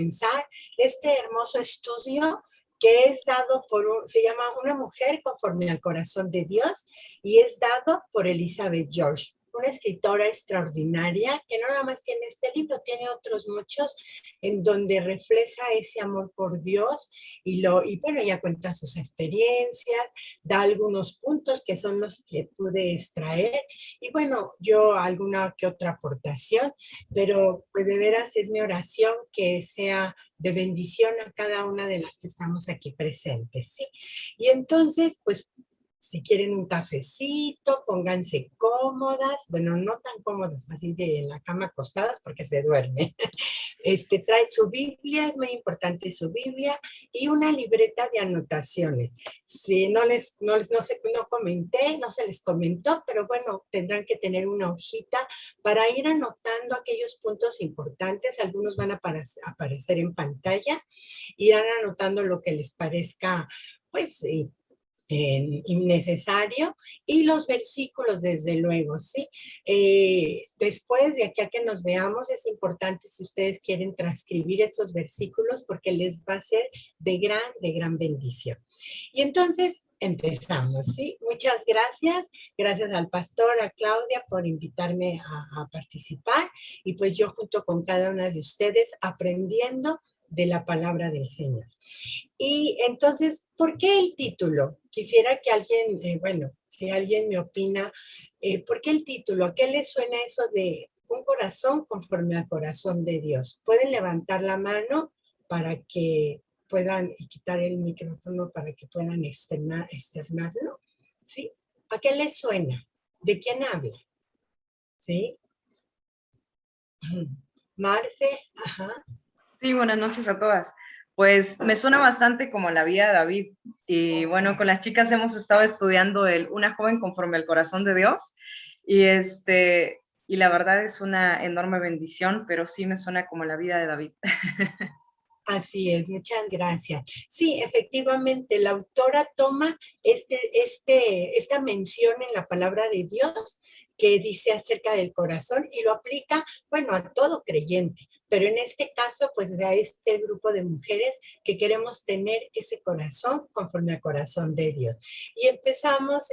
comenzar este hermoso estudio que es dado se llama Una mujer conforme al corazón de Dios, y es dado por Elizabeth George, una escritora extraordinaria que no nada más tiene este libro, tiene otros muchos en donde refleja ese amor por Dios y bueno, ella cuenta sus experiencias, da algunos puntos que son los que pude extraer y bueno, yo alguna que otra aportación, pero pues de veras es mi oración que sea de bendición a cada una de las que estamos aquí presentes, ¿sí? Y entonces, pues, si quieren un cafecito, pónganse cómodas, bueno, no tan cómodas así de en la cama acostadas porque se duerme. Trae su Biblia, es muy importante su Biblia, y una libreta de anotaciones. Si no comenté, no se les comentó, pero bueno, tendrán que tener una hojita para ir anotando aquellos puntos importantes. Algunos van a aparecer en pantalla, irán anotando lo que les parezca, pues, innecesario, y los versículos, desde luego, ¿sí? Después, de aquí a que nos veamos, es importante si ustedes quieren transcribir estos versículos porque les va a ser de gran bendición. Y entonces, empezamos, ¿sí? Muchas gracias. Gracias al pastor, a Claudia, por invitarme a participar, y pues yo junto con cada una de ustedes aprendiendo de la palabra del Señor. Y entonces, ¿por qué el título? Quisiera que alguien, bueno, si alguien me opina, ¿por qué el título? ¿A qué le suena eso de un corazón conforme al corazón de Dios? ¿Pueden levantar la mano para que puedan, y quitar el micrófono para que puedan externarlo? ¿Sí? ¿A qué le suena? ¿De quién habla? ¿Sí? Marce, ajá. Sí, buenas noches a todas. Pues me suena bastante como la vida de David. Y bueno, con las chicas hemos estado estudiando Una joven conforme al corazón de Dios. Y la verdad es una enorme bendición, pero sí me suena como la vida de David. Así es, muchas gracias. Sí, efectivamente, la autora toma esta mención en la palabra de Dios que dice acerca del corazón y lo aplica, bueno, a todo creyente, pero en este caso, pues a este grupo de mujeres que queremos tener ese corazón conforme al corazón de Dios. Y empezamos,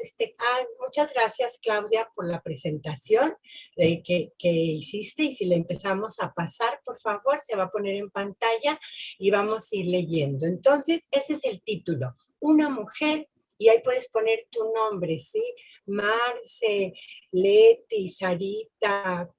muchas gracias, Claudia, por la presentación que hiciste, y si le empezamos a pasar, por favor, se va a poner en pantalla y vamos a ir leyendo. Entonces, ese es el título, Una mujer, y ahí puedes poner tu nombre, ¿sí? Marce, Leti, Sarita,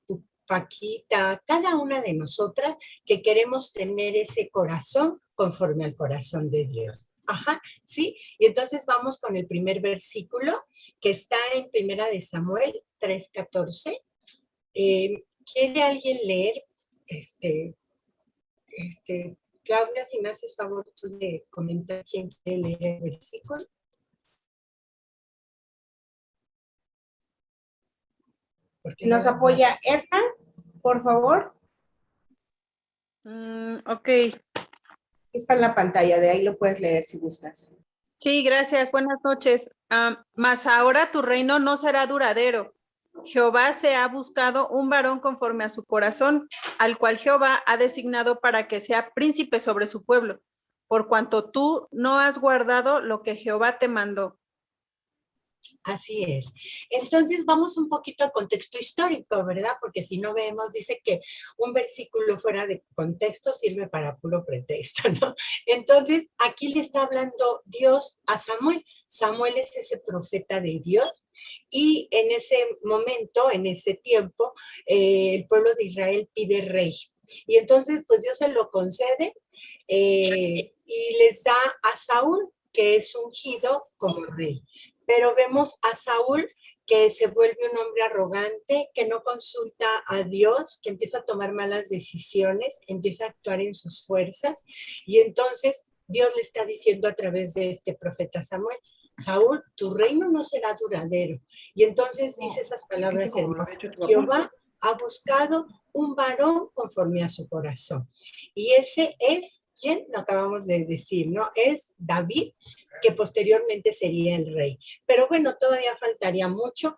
Paquita, cada una de nosotras que queremos tener ese corazón conforme al corazón de Dios. Ajá, ¿sí? Y entonces vamos con el primer versículo que está en Primera de Samuel 3:14. ¿Quiere alguien leer? Claudia, si me haces favor tú de comentar quién quiere leer el versículo. Nos apoya Edna, por favor. Ok. Está en la pantalla, de ahí lo puedes leer si gustas. Sí, gracias. Buenas noches. Mas ahora tu reino no será duradero. Jehová se ha buscado un varón conforme a su corazón, al cual Jehová ha designado para que sea príncipe sobre su pueblo, por cuanto tú no has guardado lo que Jehová te mandó. Así es. Entonces vamos un poquito al contexto histórico, ¿verdad? Porque si no vemos, dice que un versículo fuera de contexto sirve para puro pretexto, ¿no? Entonces aquí le está hablando Dios a Samuel. Samuel es ese profeta de Dios, y en ese momento, en ese tiempo, el pueblo de Israel pide rey. Y entonces pues Dios se lo concede, y les da a Saúl, que es ungido como rey. Pero vemos a Saúl que se vuelve un hombre arrogante, que no consulta a Dios, que empieza a tomar malas decisiones, empieza a actuar en sus fuerzas, y entonces Dios le está diciendo a través de este profeta Samuel: Saúl, tu reino no será duradero. Y entonces dice esas palabras hermosas: Jehová ha buscado un varón conforme a su corazón. Y ese es ¿quién? Lo acabamos de decir, ¿no? Es David, que posteriormente sería el rey. Pero bueno, todavía faltaría mucho.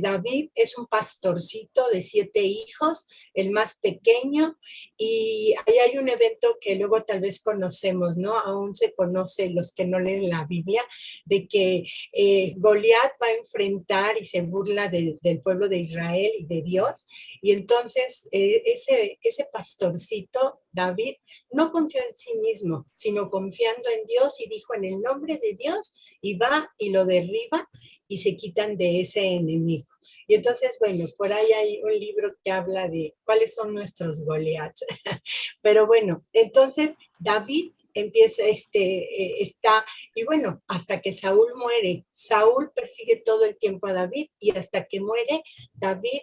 David es un pastorcito de 7 hijos, el más pequeño, y ahí hay un evento que luego tal vez conocemos, ¿no? Aún se conoce los que no leen la Biblia, de que Goliat va a enfrentar y se burla del pueblo de Israel y de Dios, y entonces ese pastorcito, David, no confió en sí mismo, sino confiando en Dios y dijo en el nombre de Dios y va y lo derriba y se quitan de ese enemigo. Y entonces, bueno, por ahí hay un libro que habla de cuáles son nuestros Goliaths. Pero bueno, entonces David empieza, está, y bueno, hasta que Saúl muere, Saúl persigue todo el tiempo a David y hasta que muere, David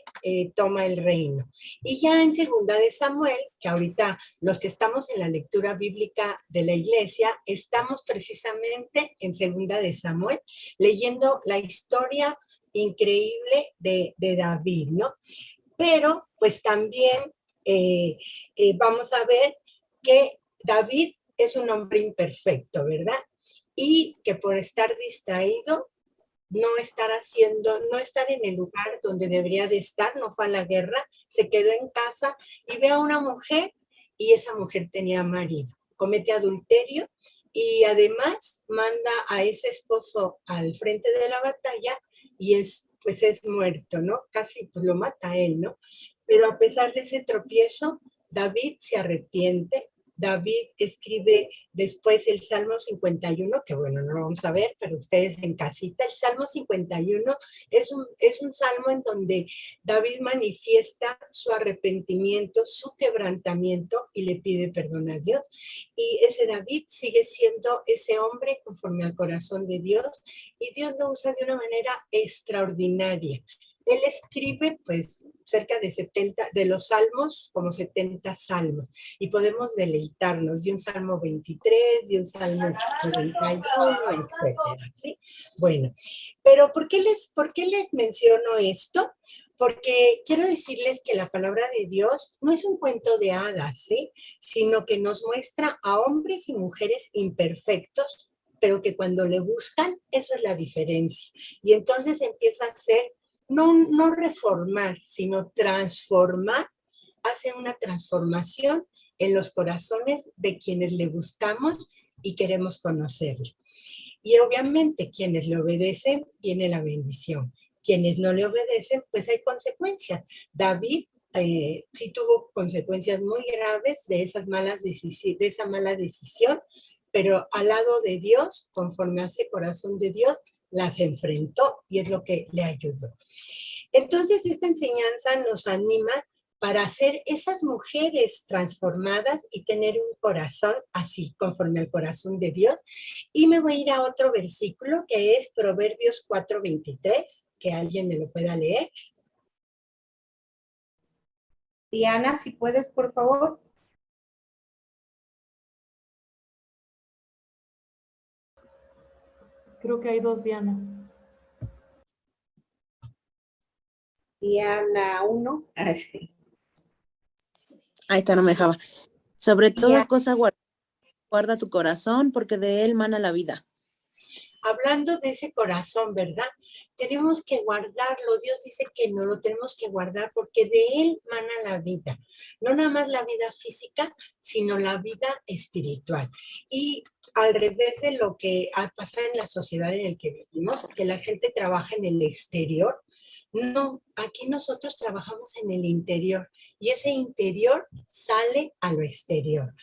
toma el reino. Y ya en segunda de Samuel, que ahorita los que estamos en la lectura bíblica de la iglesia, estamos precisamente en segunda de Samuel, leyendo la historia increíble de David, ¿no? Pero pues también vamos a ver que David es un hombre imperfecto, ¿verdad? Y que por estar distraído, no estar en el lugar donde debería de estar, no fue a la guerra, se quedó en casa y ve a una mujer y esa mujer tenía marido, comete adulterio y además manda a ese esposo al frente de la batalla y pues es muerto, ¿no? Casi pues lo mata a él, ¿no? Pero a pesar de ese tropiezo, David se arrepiente. David escribe después el Salmo 51, que bueno, no lo vamos a ver, pero ustedes en casita, el Salmo 51 es un salmo en donde David manifiesta su arrepentimiento, su quebrantamiento y le pide perdón a Dios. Y ese David sigue siendo ese hombre conforme al corazón de Dios y Dios lo usa de una manera extraordinaria. Él escribe pues cerca de 70, de los salmos, como 70 salmos, y podemos deleitarnos de un salmo 23, de un salmo 91, etcétera, ¿sí? Bueno, pero ¿por qué les menciono esto? Porque quiero decirles que la palabra de Dios no es un cuento de hadas, ¿sí? Sino que nos muestra a hombres y mujeres imperfectos, pero que cuando le buscan, eso es la diferencia. Y entonces empieza a ser no reformar, sino transformar, hace una transformación en los corazones de quienes le buscamos y queremos conocerle. Y obviamente quienes le obedecen, viene la bendición. Quienes no le obedecen, pues hay consecuencias. David sí tuvo consecuencias muy graves de esa mala decisión, pero al lado de Dios, conforme a ese corazón de Dios, las enfrentó y es lo que le ayudó. Entonces, esta enseñanza nos anima para ser esas mujeres transformadas y tener un corazón así, conforme al corazón de Dios. Y me voy a ir a otro versículo que es Proverbios 4:23, que alguien me lo pueda leer. Diana, si puedes, por favor. Creo que hay 2 Dianas. Diana 1. Ahí está, no me dejaba. Sobre toda Diana. cosa guarda tu corazón, porque de él mana la vida. Hablando de ese corazón, ¿verdad? Tenemos que guardarlo. Dios dice que no lo tenemos que guardar porque de él mana la vida. No nada más la vida física, sino la vida espiritual. Y al revés de lo que ha pasado en la sociedad en la que vivimos, que la gente trabaja en el exterior, no, aquí nosotros trabajamos en el interior y ese interior sale a lo exterior.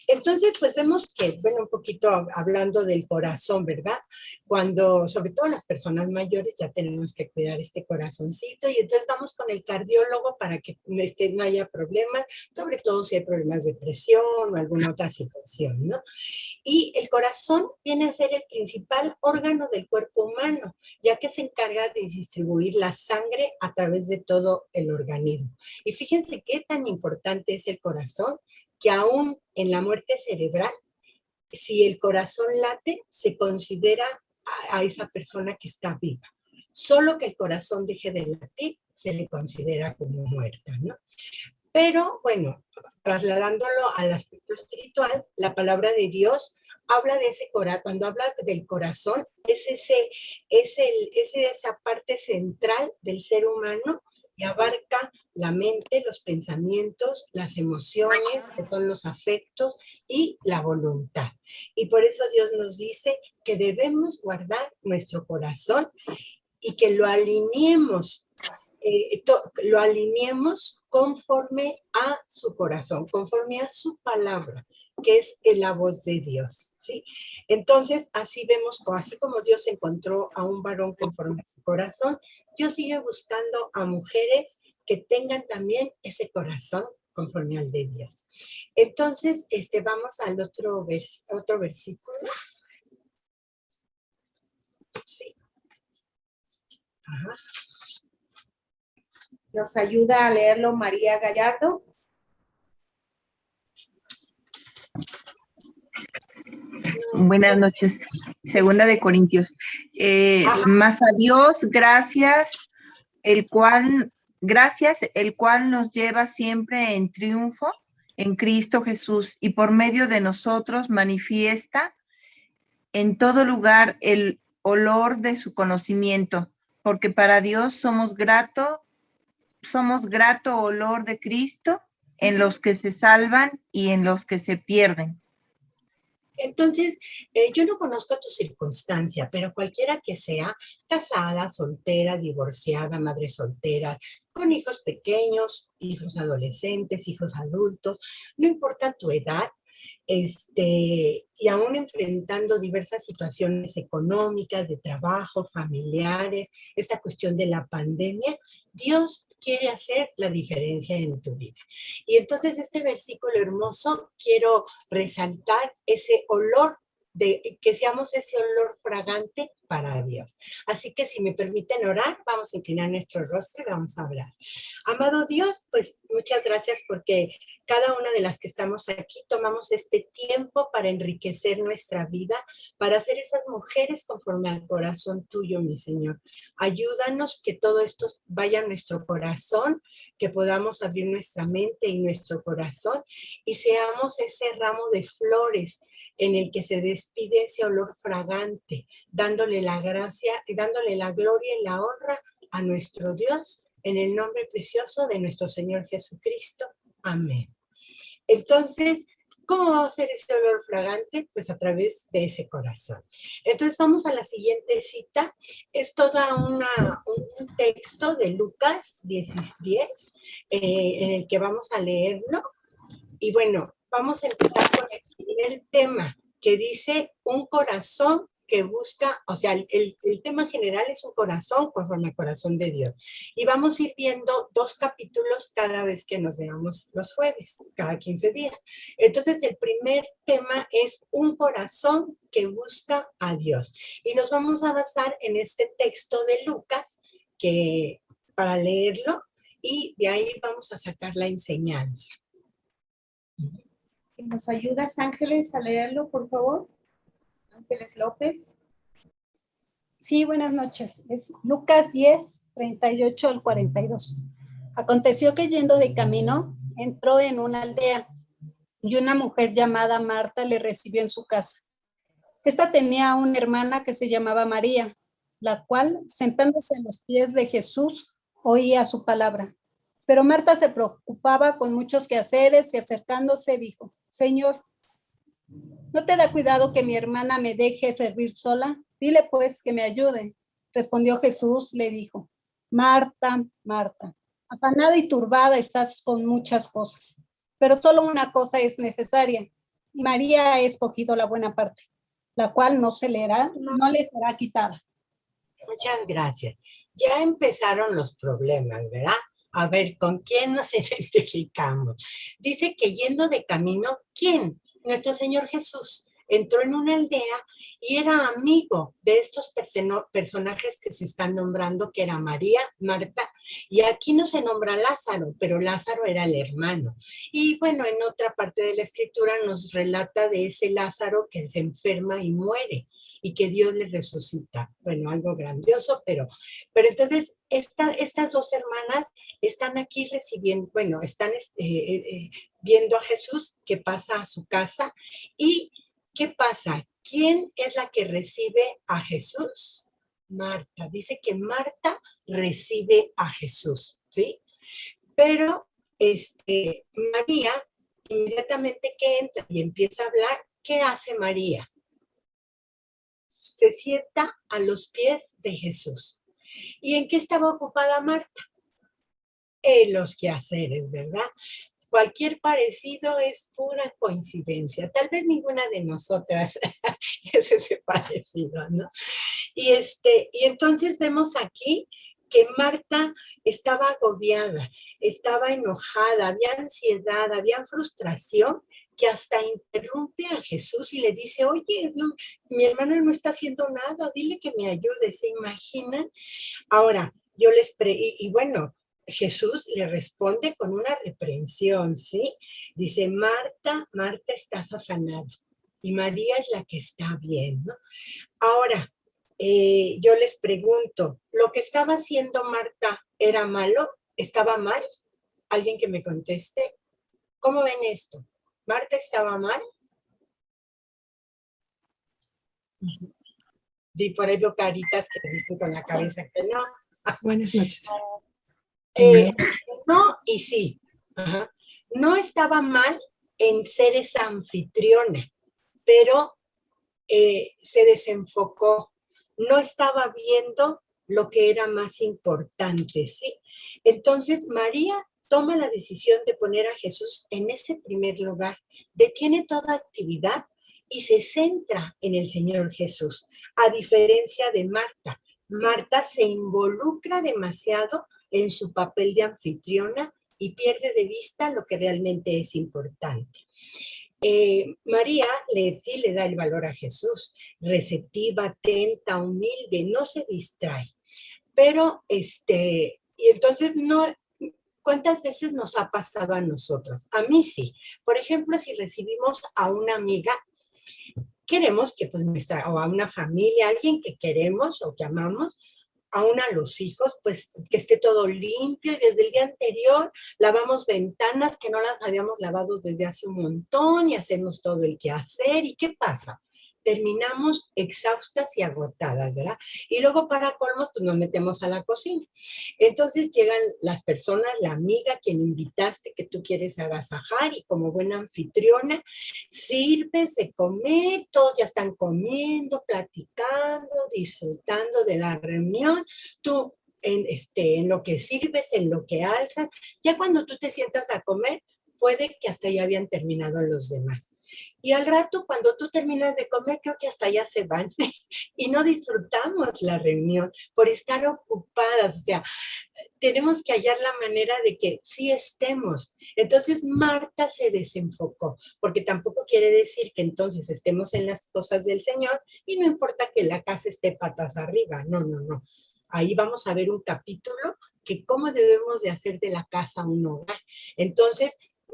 Entonces, pues vemos que, bueno, un poquito hablando del corazón, ¿verdad? Cuando, sobre todo las personas mayores, ya tenemos que cuidar este corazoncito y entonces vamos con el cardiólogo para que no haya problemas, sobre todo si hay problemas de presión o alguna otra situación, ¿no? Y el corazón viene a ser el principal órgano del cuerpo humano, ya que se encarga de distribuir la sangre a través de todo el organismo. Y fíjense qué tan importante es el corazón, que aún en la muerte cerebral, si el corazón late, se considera a esa persona que está viva. Solo que el corazón deje de latir, se le considera como muerta, ¿no? Pero bueno, trasladándolo al aspecto espiritual, la palabra de Dios habla de ese corazón. Cuando habla del corazón, es esa parte central del ser humano que abarca la mente, los pensamientos, las emociones, que son los afectos, y la voluntad. Y por eso Dios nos dice que debemos guardar nuestro corazón y que lo alineemos conforme a su corazón, conforme a su palabra, que es la voz de Dios, ¿sí? Entonces, así vemos, así como Dios encontró a un varón conforme a su corazón, Dios sigue buscando a mujeres que tengan también ese corazón conforme al de Dios. Entonces, vamos al otro versículo. Sí. Ajá. ¿Nos ayuda a leerlo María Gallardo? Buenas noches. Segunda de Corintios. Mas a Dios gracias, el cual nos lleva siempre en triunfo en Cristo Jesús, y por medio de nosotros manifiesta en todo lugar el olor de su conocimiento, porque para Dios somos grato olor de Cristo en los que se salvan y en los que se pierden. Entonces, yo no conozco tu circunstancia, pero cualquiera que sea, casada, soltera, divorciada, madre soltera, con hijos pequeños, hijos adolescentes, hijos adultos, no importa tu edad, y aún enfrentando diversas situaciones económicas, de trabajo, familiares, esta cuestión de la pandemia, Dios quiere hacer la diferencia en tu vida. Y entonces este versículo hermoso, quiero resaltar ese olor, que seamos ese olor fragante para Dios. Así que si me permiten orar, vamos a inclinar nuestro rostro y vamos a orar. Amado Dios, pues muchas gracias porque cada una de las que estamos aquí tomamos este tiempo para enriquecer nuestra vida, para ser esas mujeres conforme al corazón tuyo, mi Señor. Ayúdanos que todo esto vaya a nuestro corazón, que podamos abrir nuestra mente y nuestro corazón y seamos ese ramo de flores en el que se despide ese olor fragante, dándole la gracia y dándole la gloria y la honra a nuestro Dios, en el nombre precioso de nuestro Señor Jesucristo. Amén. Entonces, ¿cómo va a ser ese olor fragante? Pues a través de ese corazón. Entonces vamos a la siguiente cita. Es toda un texto de Lucas 10, en el que vamos a leerlo. Y bueno, vamos a empezar con el primer tema, que dice un corazón que busca, o sea, el tema general es un corazón conforme al corazón de Dios. Y vamos a ir viendo 2 capítulos cada vez que nos veamos los jueves, cada 15 días. Entonces, el primer tema es un corazón que busca a Dios. Y nos vamos a basar en este texto de Lucas, para leerlo, y de ahí vamos a sacar la enseñanza. ¿Nos ayudas, Ángeles, a leerlo, por favor? Ángeles López. Sí, buenas noches. Es Lucas 10, 38 al 42. Aconteció que yendo de camino, entró en una aldea y una mujer llamada Marta le recibió en su casa. Esta tenía una hermana que se llamaba María, la cual, sentándose en los pies de Jesús, oía su palabra. Pero Marta se preocupaba con muchos quehaceres y acercándose dijo: Señor, ¿no te da cuidado que mi hermana me deje servir sola? Dile pues que me ayude. Respondió Jesús, le dijo: Marta, Marta, afanada y turbada estás con muchas cosas, pero solo una cosa es necesaria. María ha escogido la buena parte, la cual no le será quitada. Muchas gracias. Ya empezaron los problemas, ¿verdad? A ver, ¿con quién nos identificamos? Dice que yendo de camino, ¿quién? Nuestro Señor Jesús entró en una aldea y era amigo de estos personajes que se están nombrando, que era María, Marta, y aquí no se nombra Lázaro, pero Lázaro era el hermano. Y bueno, en otra parte de la escritura nos relata de ese Lázaro que se enferma y muere. y que Dios le resucita. Bueno, algo grandioso, pero entonces estas dos hermanas están aquí recibiendo, bueno, están viendo a Jesús que pasa a su casa. ¿Y qué pasa? ¿Quién es la que recibe a Jesús? Marta. Dice que Marta recibe a Jesús, ¿sí? Pero María, inmediatamente que entra y empieza a hablar, ¿qué hace María? Se sienta a los pies de Jesús. ¿Y en qué estaba ocupada Marta? En los quehaceres, ¿verdad? Cualquier parecido es pura coincidencia. Tal vez ninguna de nosotras es ese parecido, ¿no? Y entonces vemos aquí que Marta estaba agobiada, estaba enojada, había ansiedad, había frustración, que hasta interrumpe a Jesús y le dice, oye, no, mi hermano no está haciendo nada, dile que me ayude, ¿se imaginan? Ahora, y bueno, Jesús le responde con una reprensión, ¿sí? Dice, Marta, Marta, estás afanada, y María es la que está bien, ¿no? Ahora, yo les pregunto, ¿lo que estaba haciendo Marta era malo? ¿Estaba mal? ¿Alguien que me conteste? ¿Cómo ven esto? ¿Marta estaba mal? Y por ahí veo caritas que dicen con la cabeza que no. Buenas noches. No y sí. Ajá. No estaba mal en ser esa anfitriona, pero se desenfocó. No estaba viendo lo que era más importante, ¿sí? Entonces, María toma la decisión de poner a Jesús en ese primer lugar, detiene toda actividad y se centra en el Señor Jesús, a diferencia de Marta. Marta se involucra demasiado en su papel de anfitriona y pierde de vista lo que realmente es importante. María sí le da el valor a Jesús, receptiva, atenta, humilde, no se distrae. Pero, y entonces ¿cuántas veces nos ha pasado a nosotros? A mí sí. Por ejemplo, si recibimos a una amiga, queremos que pues o a una familia, alguien que queremos o que amamos, aún a los hijos, pues que esté todo limpio y desde el día anterior lavamos ventanas que no las habíamos lavado desde hace un montón y hacemos todo el quehacer. ¿Y qué pasa? Terminamos exhaustas y agotadas, ¿verdad? Y luego para colmos, pues nos metemos a la cocina. Entonces llegan las personas, la amiga, quien invitaste, que tú quieres agasajar y como buena anfitriona, sirves de comer, todos ya están comiendo, platicando, disfrutando de la reunión. Tú en lo que sirves, en lo que alzas, ya cuando tú te sientas a comer, puede que hasta ya habían terminado los demás. Y al rato, cuando tú terminas de comer, creo que hasta allá se van y no disfrutamos la reunión por estar ocupadas. O sea, tenemos que hallar la manera de que sí estemos. Entonces, Marta se desenfocó, porque tampoco quiere decir que entonces estemos en las cosas del Señor y no importa que la casa esté patas arriba. No, no, no. Ahí vamos a ver un capítulo que cómo debemos de hacer de la casa un hogar. Entonces,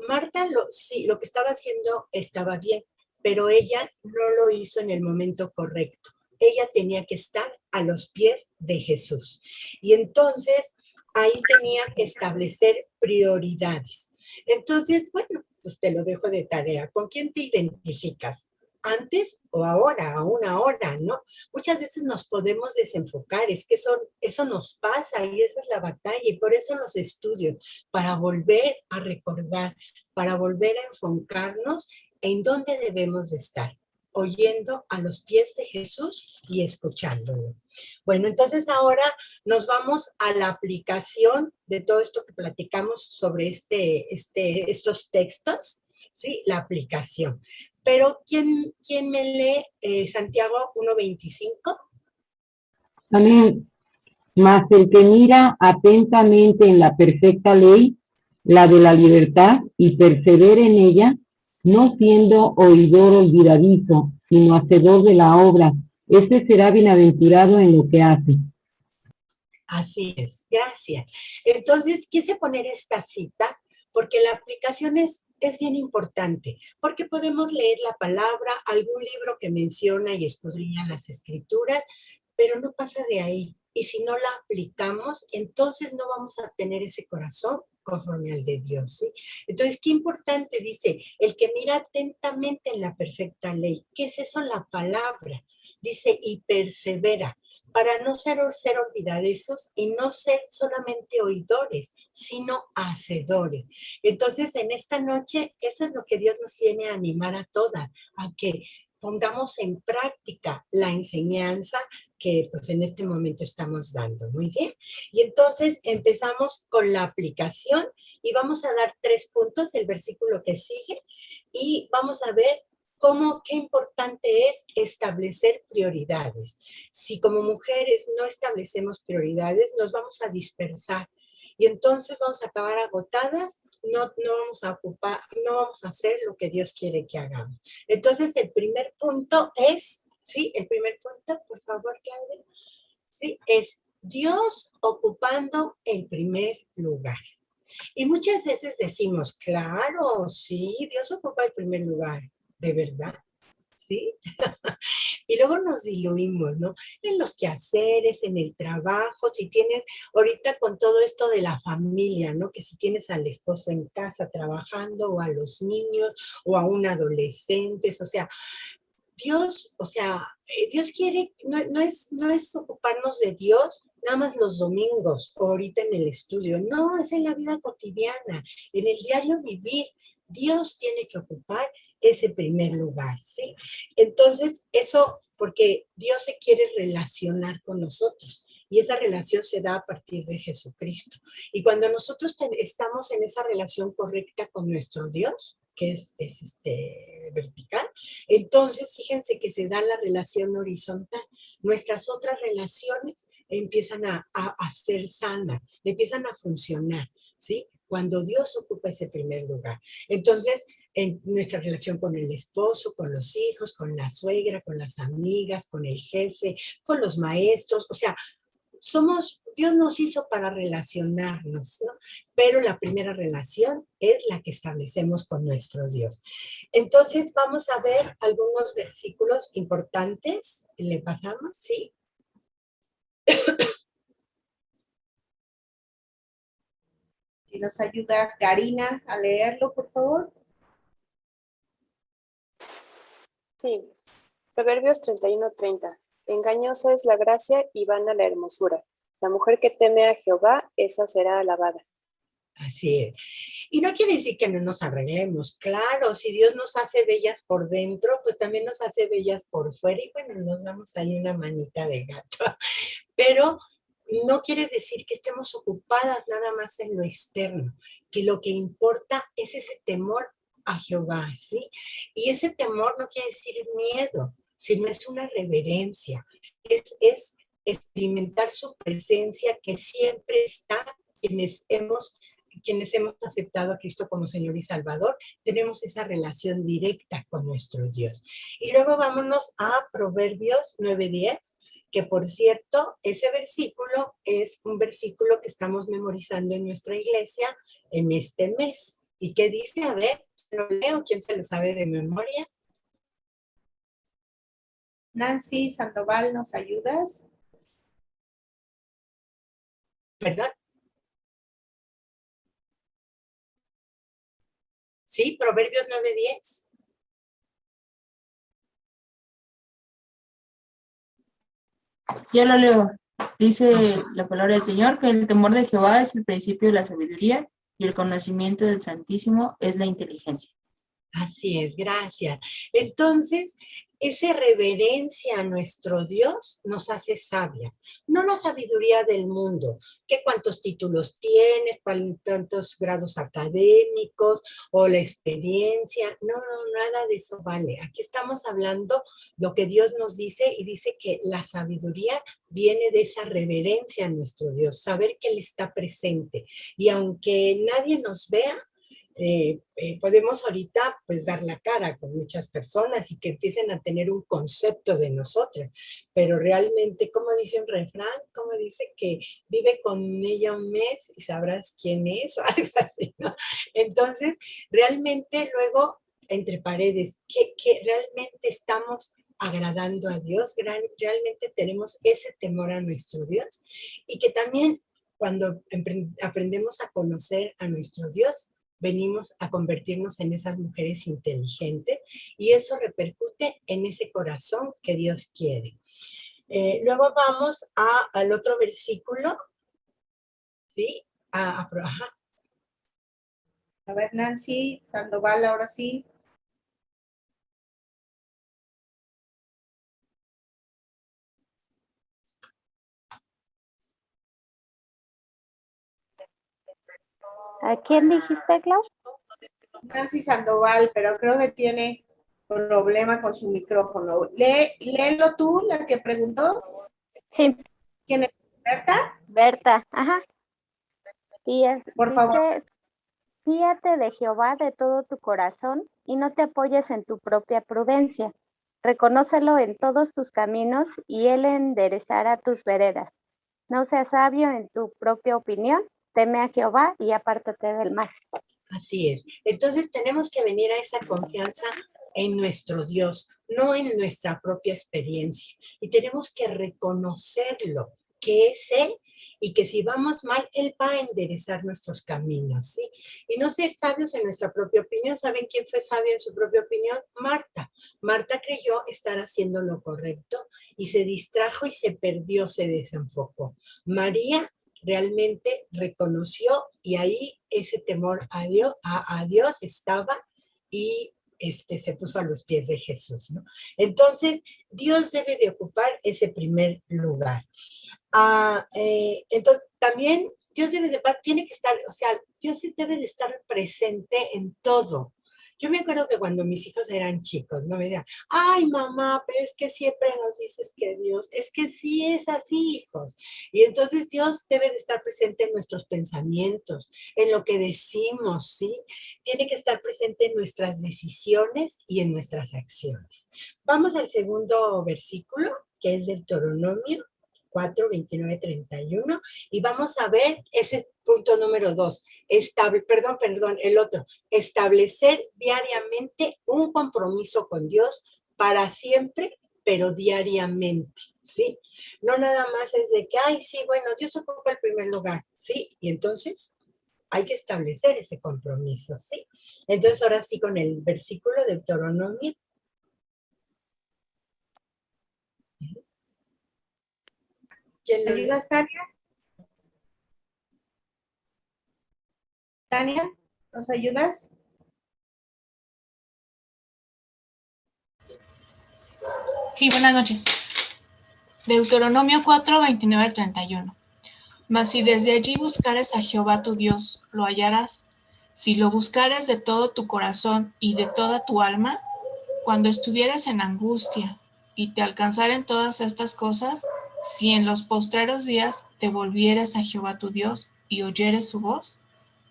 Marta lo que estaba haciendo estaba bien, pero ella no lo hizo en el momento correcto. Ella tenía que estar a los pies de Jesús. Y entonces ahí tenía que establecer prioridades. Entonces, bueno, pues te lo dejo de tarea. ¿Con quién te identificas? ¿Antes o ahora? Aún ahora, ¿no? Muchas veces nos podemos desenfocar, es que eso nos pasa y esa es la batalla y por eso los estudios, para volver a recordar, para volver a enfocarnos en dónde debemos de estar, oyendo a los pies de Jesús y escuchándolo. Bueno, entonces ahora nos vamos a la aplicación de todo esto que platicamos sobre estos textos, ¿sí? La aplicación. Pero, ¿quién me lee Santiago 1:25? Amén. Mas el que mira atentamente en la perfecta ley, la de la libertad, y persevera en ella, no siendo oidor olvidadizo, sino hacedor de la obra, ese será bienaventurado en lo que hace. Así es, gracias. Entonces, quise poner esta cita porque la aplicación es es bien importante, porque podemos leer la palabra, algún libro que menciona y escudriña las escrituras, pero no pasa de ahí. Y si no la aplicamos, entonces no vamos a tener ese corazón conforme al de Dios, ¿sí? Entonces, qué importante, dice, el que mira atentamente en la perfecta ley. ¿Qué es eso? La palabra. Dice, y persevera, para no ser olvidadizos y no ser solamente oidores, sino hacedores. Entonces, en esta noche, eso es lo que Dios nos tiene a animar a todas, a que pongamos en práctica la enseñanza que pues en este momento estamos dando. Muy bien. Y entonces empezamos con la aplicación y vamos a dar 3 puntos del versículo que sigue y vamos a ver qué importante es establecer prioridades. Si como mujeres no establecemos prioridades, nos vamos a dispersar y entonces vamos a acabar agotadas, no vamos a ocupar, no vamos a hacer lo que Dios quiere que hagamos. Entonces, el primer punto es, ¿sí? El primer punto, por favor, Claudia, ¿sí? Es Dios ocupando el primer lugar. Y muchas veces decimos, claro, sí, Dios ocupa el primer lugar, ¿de verdad? ¿Sí? Y luego nos diluimos, ¿no? En los quehaceres, en el trabajo, si tienes, ahorita con todo esto de la familia, ¿no? Que si tienes al esposo en casa trabajando, o a los niños, o a un adolescente, o sea, Dios, o sea, Dios quiere, no es ocuparnos de Dios nada más los domingos, o ahorita en el estudio, no, es en la vida cotidiana, en el diario vivir. Dios tiene que ocupar ese primer lugar, ¿sí? Entonces, eso, porque Dios se quiere relacionar con nosotros, y esa relación se da a partir de Jesucristo. Y cuando nosotros estamos en esa relación correcta con nuestro Dios, que es vertical, entonces fíjense que se da la relación horizontal. Nuestras otras relaciones empiezan a ser sanas, empiezan a funcionar, ¿sí? Cuando Dios ocupa ese primer lugar. Entonces, en nuestra relación con el esposo, con los hijos, con la suegra, con las amigas, con el jefe, con los maestros, o sea, Dios nos hizo para relacionarnos, ¿no? Pero la primera relación es la que establecemos con nuestro Dios. Entonces, vamos a ver algunos versículos importantes. ¿Le pasamos? ¿Sí? Y nos ayuda Karina a leerlo, por favor. Sí, Proverbios 31:30. Engañosa es la gracia y vana la hermosura. La mujer que teme a Jehová, esa será alabada. Así es. Y no quiere decir que no nos arreglemos. Claro, si Dios nos hace bellas por dentro, pues también nos hace bellas por fuera. Y bueno, nos damos ahí una manita de gato. Pero no quiere decir que estemos ocupadas nada más en lo externo, que lo que importa es ese temor a Jehová, ¿sí? Y ese temor no quiere decir miedo, sino es una reverencia, es experimentar su presencia que siempre está quienes hemos aceptado a Cristo como Señor y Salvador, tenemos esa relación directa con nuestro Dios. Y luego vámonos a Proverbios 9:10, que por cierto, ese versículo es un versículo que estamos memorizando en nuestra iglesia en este mes. ¿Y qué dice? A ver, lo leo, ¿quién se lo sabe de memoria? Nancy Sandoval, ¿nos ayudas? ¿Verdad? Sí, Proverbios 9:10. Ya lo leo. Dice la palabra del Señor que el temor de Jehová es el principio de la sabiduría y el conocimiento del Santísimo es la inteligencia. Así es, gracias. Entonces, esa reverencia a nuestro Dios nos hace sabias. No la sabiduría del mundo, que cuántos títulos tienes, cuántos grados académicos o la experiencia. No, nada de eso vale. Aquí estamos hablando lo que Dios nos dice y dice que la sabiduría viene de esa reverencia a nuestro Dios, saber que Él está presente. Y aunque nadie nos vea, podemos ahorita pues dar la cara con muchas personas y que empiecen a tener un concepto de nosotras, pero realmente, como dice un refrán, como dice que vive con ella un mes y sabrás quién es, algo así, ¿no? Entonces, realmente luego, entre paredes, que realmente estamos agradando a Dios, realmente tenemos ese temor a nuestro Dios, y que también cuando aprendemos a conocer a nuestro Dios, venimos a convertirnos en esas mujeres inteligentes y eso repercute en ese corazón que Dios quiere. Luego vamos al otro versículo, ¿sí? Ajá. A ver, Nancy Sandoval, ahora sí. ¿A quién dijiste, Clau? Nancy Sandoval, pero creo que tiene problema con su micrófono. Léelo tú, la que preguntó. Sí. ¿Quién es? ¿Berta? Berta, ajá. Por favor. Dice, fíate de Jehová de todo tu corazón y no te apoyes en tu propia prudencia. Reconócelo en todos tus caminos y Él enderezará tus veredas. No seas sabio en tu propia opinión, teme a Jehová y apártate del mal. Así es. Entonces tenemos que venir a esa confianza en nuestro Dios, no en nuestra propia experiencia. Y tenemos que reconocerlo, que es Él, y que si vamos mal, Él va a enderezar nuestros caminos, ¿sí? Y no ser sabios en nuestra propia opinión. ¿Saben quién fue sabia en su propia opinión? Marta. Marta creyó estar haciendo lo correcto y se distrajo y se perdió, se desenfocó. María realmente reconoció y ahí ese temor a Dios estaba y se puso a los pies de Jesús, ¿no? Entonces, Dios debe de ocupar ese primer lugar. Entonces, también Dios tiene que estar, o sea, Dios debe de estar presente en todo. Yo me acuerdo que cuando mis hijos eran chicos, ¿no? Me decían, ay, mamá, pero es que siempre nos dices que Dios, es que sí es así, hijos. Y entonces Dios debe de estar presente en nuestros pensamientos, en lo que decimos, ¿sí? Tiene que estar presente en nuestras decisiones y en nuestras acciones. Vamos al segundo versículo, que es del Deuteronomio 4, 29, 31, y vamos a ver ese punto número 2, el otro, establecer diariamente un compromiso con Dios para siempre, pero diariamente, ¿sí? No nada más es de que, ay, sí, bueno, Dios ocupa el primer lugar, ¿sí? Y entonces hay que establecer ese compromiso, ¿sí? Entonces ahora sí con el versículo de Deuteronomio. ¿Me ayudas, Tania? Tania, ¿nos ayudas? Sí, buenas noches. Deuteronomio 4, 29, 31. Mas si desde allí buscares a Jehová tu Dios, lo hallarás. Si lo buscares de todo tu corazón y de toda tu alma, cuando estuvieres en angustia y te alcanzaren todas estas cosas, si en los postreros días te volvieres a Jehová tu Dios y oyeres su voz,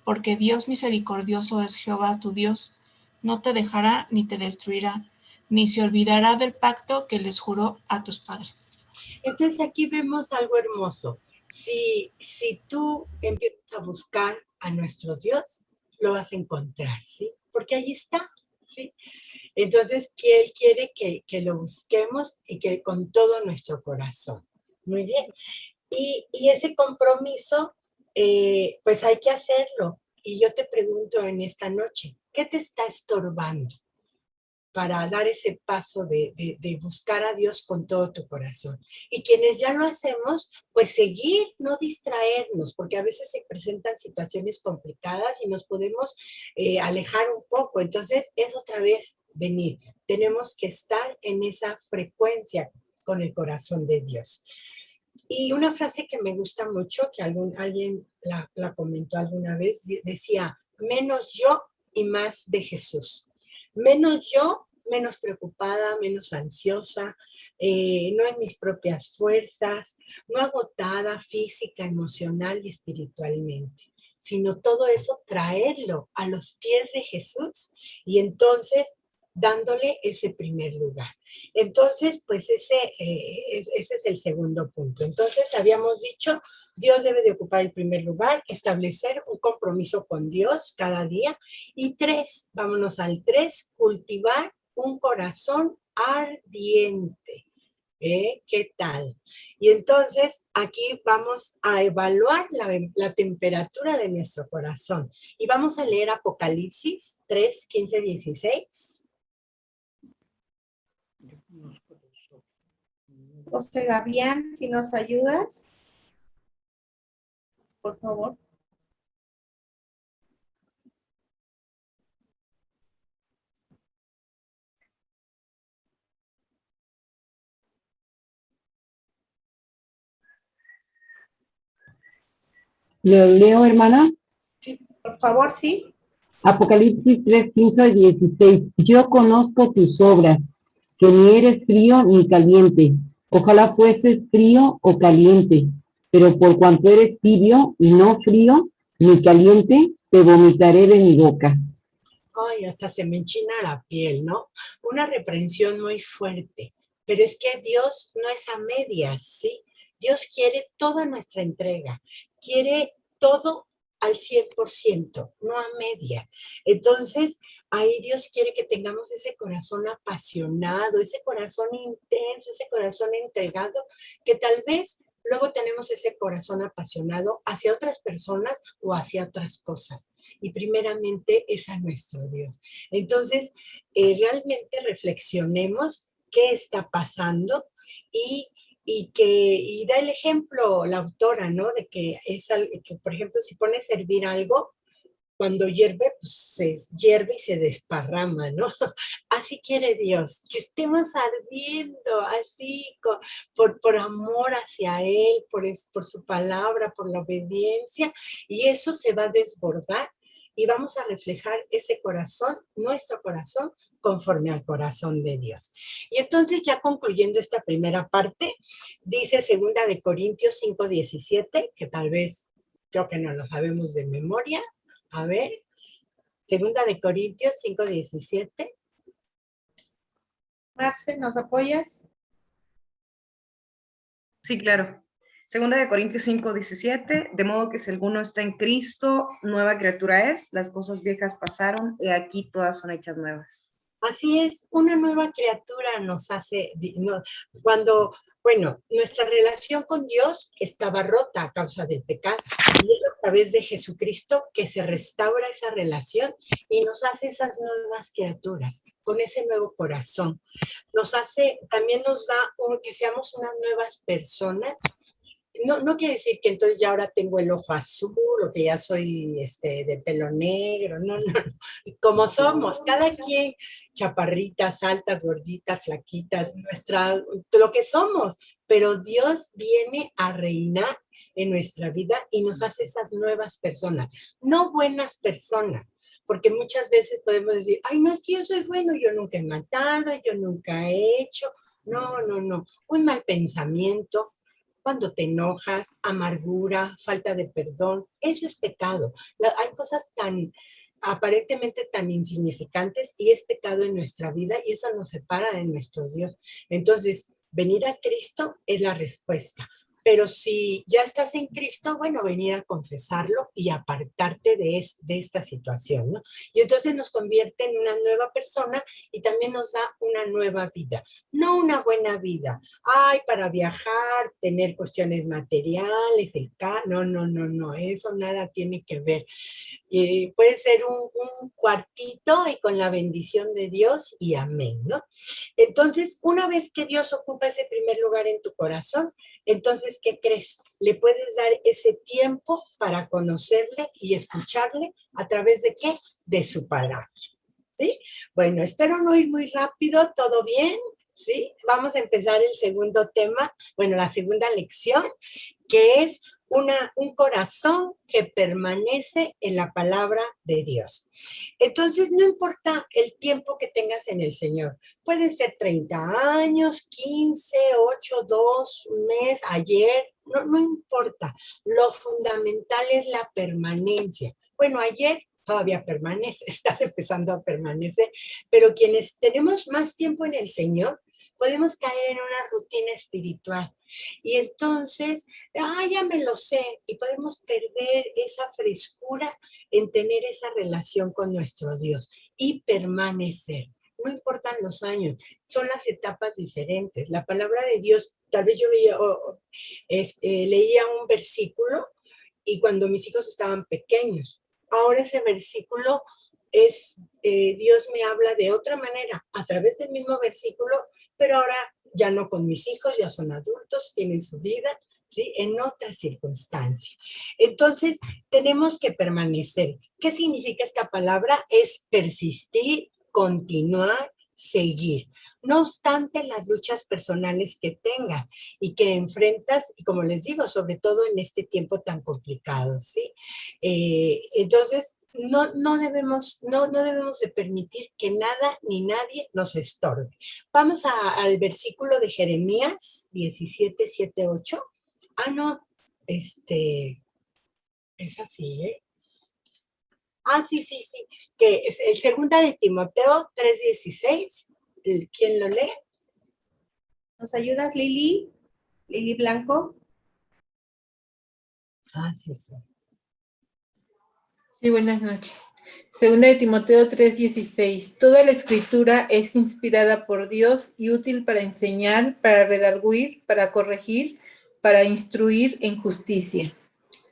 porque Dios misericordioso es Jehová tu Dios, no te dejará ni te destruirá, ni se olvidará del pacto que les juró a tus padres. Entonces aquí vemos algo hermoso. Si tú empiezas a buscar a nuestro Dios, lo vas a encontrar, ¿sí? Porque ahí está, ¿sí? Entonces, que Él quiere que lo busquemos y que con todo nuestro corazón. Muy bien. Y ese compromiso, pues hay que hacerlo. Y yo te pregunto en esta noche, ¿qué te está estorbando para dar ese paso de buscar a Dios con todo tu corazón? Y quienes ya lo hacemos, pues seguir, no distraernos, porque a veces se presentan situaciones complicadas y nos podemos alejar un poco. Entonces, es otra vez venir. Tenemos que estar en esa frecuencia con el corazón de Dios. Y una frase que me gusta mucho, que alguien la comentó alguna vez, decía, menos yo y más de Jesús. Menos yo, menos preocupada, menos ansiosa, no en mis propias fuerzas, no agotada física, emocional y espiritualmente, sino todo eso traerlo a los pies de Jesús y entonces dándole ese primer lugar. Entonces, pues ese es el segundo punto. Entonces, habíamos dicho, Dios debe de ocupar el primer lugar, establecer un compromiso con Dios cada día. Y 3, vámonos al 3, cultivar un corazón ardiente. ¿Qué tal? Y entonces aquí vamos a evaluar la temperatura de nuestro corazón. Y vamos a leer Apocalipsis 3, 15, 16. José Gavián, si nos ayudas, por favor. ¿Lo leo, hermana? Sí, por favor, sí. Apocalipsis 3, 15 y 16. Yo conozco tus obras, que ni eres frío ni caliente. Ojalá fueses frío o caliente, pero por cuanto eres tibio y no frío ni caliente, te vomitaré de mi boca. Ay, hasta se me enchina la piel, ¿no? Una reprensión muy fuerte. Pero es que Dios no es a medias, ¿sí? Dios quiere toda nuestra entrega. Quiere todo al 100%, no a media. Entonces, ahí Dios quiere que tengamos ese corazón apasionado, ese corazón intenso, ese corazón entregado, que tal vez luego tenemos ese corazón apasionado hacia otras personas o hacia otras cosas. Y primeramente es a nuestro Dios. Entonces, realmente reflexionemos qué está pasando y da el ejemplo la autora, ¿no? De que por ejemplo, si pones a hervir algo, cuando hierve, pues se hierve y se desparrama, ¿no? Así quiere Dios, que estemos ardiendo, así, por amor hacia Él, por su palabra, por la obediencia, y eso se va a desbordar y vamos a reflejar ese corazón, nuestro corazón, conforme al corazón de Dios. Y entonces, ya concluyendo esta primera parte, dice 2 de Corintios 5:17, que tal vez creo que no lo sabemos de memoria. A ver, 2 de Corintios 5:17. Marce, ¿nos apoyas? Sí, claro. 2 de Corintios 5:17, de modo que si alguno está en Cristo, nueva criatura es, las cosas viejas pasaron, y aquí todas son hechas nuevas. Así es, una nueva criatura nos hace, bueno, nuestra relación con Dios estaba rota a causa del pecado, y es a través de Jesucristo que se restaura esa relación y nos hace esas nuevas criaturas, con ese nuevo corazón. También nos da que seamos unas nuevas personas. No quiere decir que entonces ya ahora tengo el ojo azul o que ya soy de pelo negro, no. Como somos, cada quien, chaparritas, altas, gorditas, flaquitas, lo que somos, pero Dios viene a reinar en nuestra vida y nos hace esas nuevas personas, no buenas personas, porque muchas veces podemos decir, ay, no, es que yo soy bueno, yo nunca he matado, yo nunca he hecho, no, un mal pensamiento. Cuando te enojas, amargura, falta de perdón, eso es pecado. Hay cosas aparentemente tan insignificantes y es pecado en nuestra vida y eso nos separa de nuestro Dios. Entonces, venir a Cristo es la respuesta. Pero si ya estás en Cristo, bueno, venir a confesarlo y apartarte de esta situación, ¿no? Y entonces nos convierte en una nueva persona y también nos da una nueva vida. No una buena vida. Ay, para viajar, tener cuestiones materiales, no, eso nada tiene que ver. Puede ser un cuartito y con la bendición de Dios y amén, ¿no? Entonces, una vez que Dios ocupa ese primer lugar en tu corazón, entonces, ¿qué crees? Le puedes dar ese tiempo para conocerle y escucharle a través de ¿qué? De su palabra, ¿sí? Bueno, espero no ir muy rápido, ¿todo bien? ¿sí? Vamos a empezar el segundo tema, bueno, la segunda lección, que es un corazón que permanece en la palabra de Dios. Entonces, no importa el tiempo que tengas en el Señor. Puede ser 30 años, 15, 8, 2, un mes, ayer, no importa. Lo fundamental es la permanencia. Bueno, ayer todavía permanece, estás empezando a permanecer, pero quienes tenemos más tiempo en el Señor, podemos caer en una rutina espiritual. Y entonces, ya me lo sé, y podemos perder esa frescura en tener esa relación con nuestro Dios y permanecer. No importan los años, son las etapas diferentes. La palabra de Dios, tal vez yo leía un versículo y cuando mis hijos estaban pequeños, ahora ese versículo es, Dios me habla de otra manera, a través del mismo versículo, pero ahora ya no con mis hijos, ya son adultos, tienen su vida, ¿sí? En otra circunstancia. Entonces, tenemos que permanecer. ¿Qué significa esta palabra? Es persistir, continuar, seguir. No obstante las luchas personales que tengas y que enfrentas, y como les digo, sobre todo en este tiempo tan complicado, ¿sí? Entonces, no debemos de permitir que nada ni nadie nos estorbe. Vamos al versículo de Jeremías 17, 7, 8. No, es así, ¿eh? Sí, que es el segunda de Timoteo 3:16. ¿Quién lo lee? ¿Nos ayudas, Lili? Lili Blanco. Sí. Sí, buenas noches. Segunda de Timoteo 3:16. Toda la escritura es inspirada por Dios y útil para enseñar, para redarguir, para corregir, para instruir en justicia.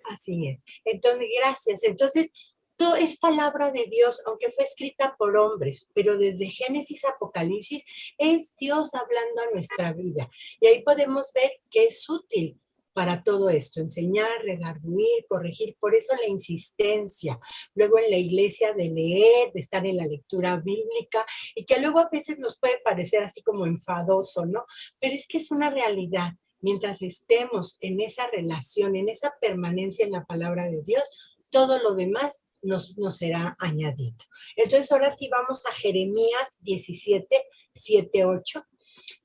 Así es. Entonces, gracias. Entonces, todo es palabra de Dios, aunque fue escrita por hombres, pero desde Génesis a Apocalipsis es Dios hablando a nuestra vida. Y ahí podemos ver que es útil para todo esto, enseñar, redarguir, corregir, por eso la insistencia, luego en la iglesia de leer, de estar en la lectura bíblica, y que luego a veces nos puede parecer así como enfadoso, ¿no? Pero es que es una realidad. Mientras estemos en esa relación, en esa permanencia en la palabra de Dios, todo lo demás nos será añadido. Entonces ahora sí vamos a Jeremías 17, 7, 8.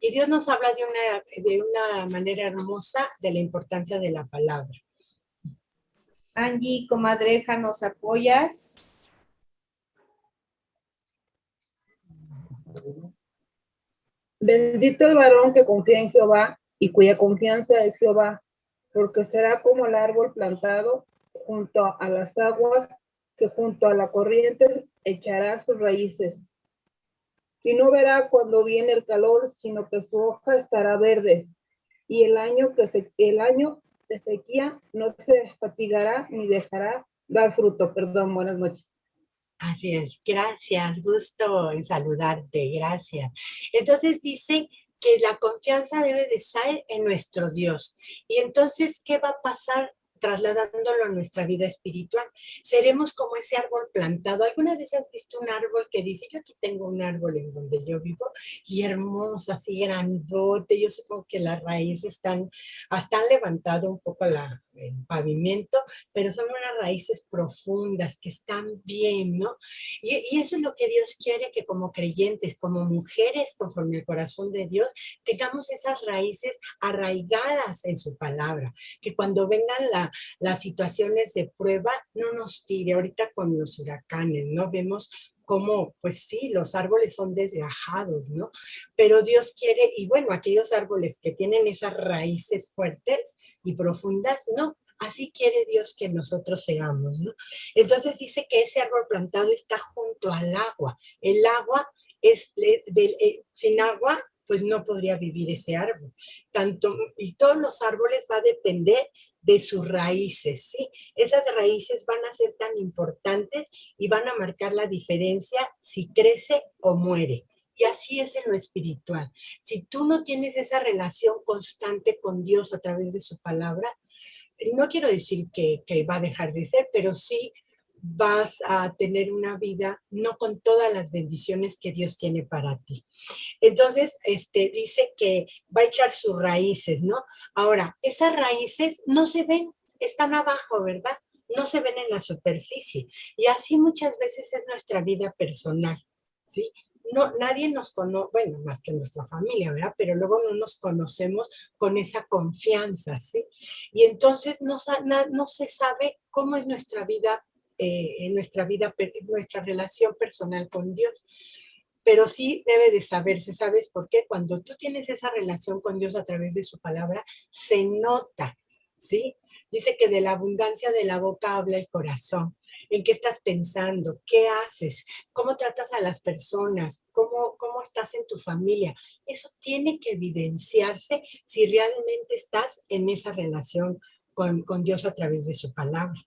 Y Dios nos habla de una manera hermosa de la importancia de la palabra. Angie, comadreja, ¿nos apoyas? Bendito el varón que confía en Jehová y cuya confianza es Jehová, porque será como el árbol plantado junto a las aguas, que junto a la corriente echará sus raíces. Y no verá cuando viene el calor, sino que su hoja estará verde, y el año de sequía no se fatigará ni dejará dar fruto. Perdón, buenas noches. Así es, gracias, gusto en saludarte, gracias. Entonces dice que la confianza debe de estar en nuestro Dios. Y entonces, ¿qué va a pasar trasladándolo a nuestra vida espiritual? Seremos como ese árbol plantado. ¿Alguna vez has visto un árbol que dice, yo aquí tengo un árbol en donde yo vivo, y hermoso, así grandote? Yo supongo que las raíces están, hasta han levantado un poco el pavimento, pero son unas raíces profundas que están bien, ¿no? Y eso es lo que Dios quiere, que como creyentes, como mujeres conforme al corazón de Dios, tengamos esas raíces arraigadas en su palabra, que cuando vengan las situaciones de prueba no nos tire. Ahorita con los huracanes, ¿no? Vemos cómo, pues sí, los árboles son desgajados, ¿no? Pero Dios quiere, y bueno, aquellos árboles que tienen esas raíces fuertes y profundas, no. Así quiere Dios que nosotros seamos, ¿no? Entonces dice que ese árbol plantado está junto al agua. El agua es, sin agua, pues no podría vivir ese árbol. Y todos los árboles va a depender de sus raíces, ¿sí? Esas raíces van a ser tan importantes y van a marcar la diferencia si crece o muere. Y así es en lo espiritual. Si tú no tienes esa relación constante con Dios a través de su palabra, no quiero decir que va a dejar de ser, pero sí vas a tener una vida no con todas las bendiciones que Dios tiene para ti. Entonces, dice que va a echar sus raíces, ¿no? Ahora, esas raíces no se ven, están abajo, ¿verdad? No se ven en la superficie. Y así muchas veces es nuestra vida personal, ¿sí? No, nadie nos conoce, bueno, más que nuestra familia, ¿verdad? Pero luego no nos conocemos con esa confianza, ¿sí? Y entonces no se sabe cómo es nuestra vida, nuestra relación personal con Dios. Pero sí debe de saberse, ¿sabes por qué? Cuando tú tienes esa relación con Dios a través de su palabra, se nota, ¿sí? Dice que de la abundancia de la boca habla el corazón. ¿En qué estás pensando? ¿Qué haces? ¿Cómo tratas a las personas? ¿Cómo estás en tu familia? Eso tiene que evidenciarse si realmente estás en esa relación con Dios a través de su palabra.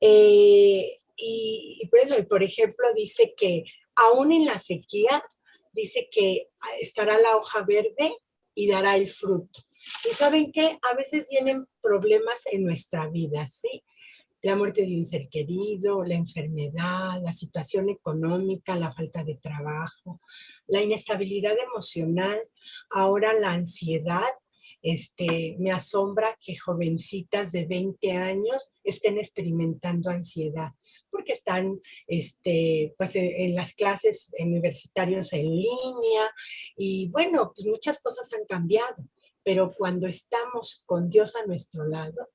Y bueno, por ejemplo, dice que aún en la sequía, dice que estará la hoja verde y dará el fruto. Y ¿saben qué? A veces vienen problemas en nuestra vida, ¿sí? La muerte de un ser querido, la enfermedad, la situación económica, la falta de trabajo, la inestabilidad emocional, ahora la ansiedad. Me asombra que jovencitas de 20 años estén experimentando ansiedad, porque están pues, en las clases universitarias en línea, y bueno, pues muchas cosas han cambiado, pero cuando estamos con Dios a nuestro lado,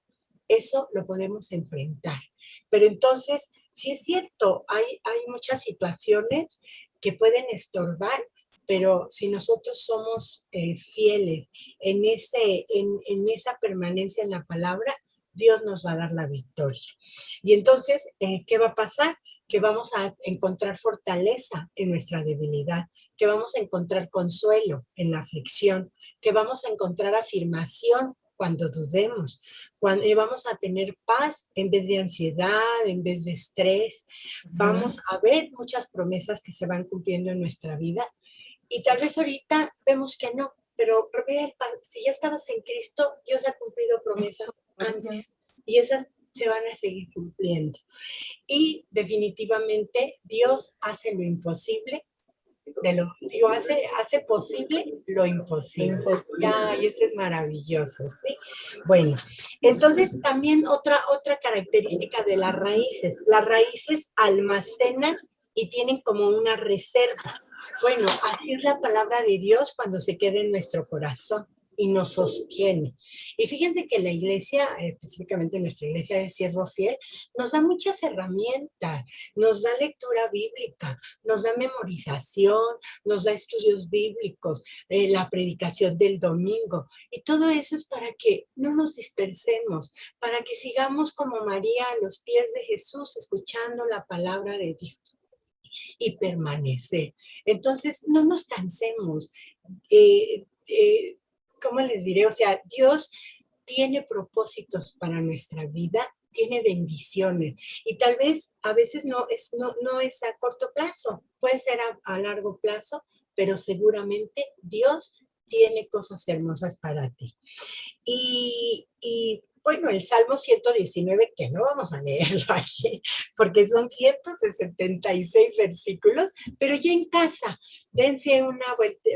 eso lo podemos enfrentar. Pero entonces, sí es cierto, hay muchas situaciones que pueden estorbar, pero si nosotros somos fieles en esa permanencia en la palabra, Dios nos va a dar la victoria. Y entonces, ¿qué va a pasar? Que vamos a encontrar fortaleza en nuestra debilidad, que vamos a encontrar consuelo en la aflicción, que vamos a encontrar afirmación cuando dudemos, cuando vamos a tener paz en vez de ansiedad, en vez de estrés. Vamos a ver muchas promesas que se van cumpliendo en nuestra vida. Y tal vez ahorita vemos que no, pero si ya estabas en Cristo, Dios ha cumplido promesas antes y esas se van a seguir cumpliendo. Y definitivamente Dios hace lo imposible, hace posible lo imposible. Y eso es maravilloso, ¿sí? Bueno, entonces también otra característica de las raíces almacenan y tienen como una reserva. Bueno, así es la palabra de Dios cuando se queda en nuestro corazón y nos sostiene. Y fíjense que la iglesia, específicamente nuestra iglesia de Siervo Fiel, nos da muchas herramientas, nos da lectura bíblica, nos da memorización, nos da estudios bíblicos, la predicación del domingo, y todo eso es para que no nos dispersemos, para que sigamos como María a los pies de Jesús, escuchando la palabra de Dios y permanecer. Entonces, no nos cansemos. ¿Cómo les diré? O sea, Dios tiene propósitos para nuestra vida, tiene bendiciones, y tal vez a veces no es a corto plazo, puede ser a largo plazo, pero seguramente Dios tiene cosas hermosas para ti. Y bueno, el Salmo 119, que no vamos a leerlo aquí, porque son 176 versículos, pero ya en casa, dense una vuelta,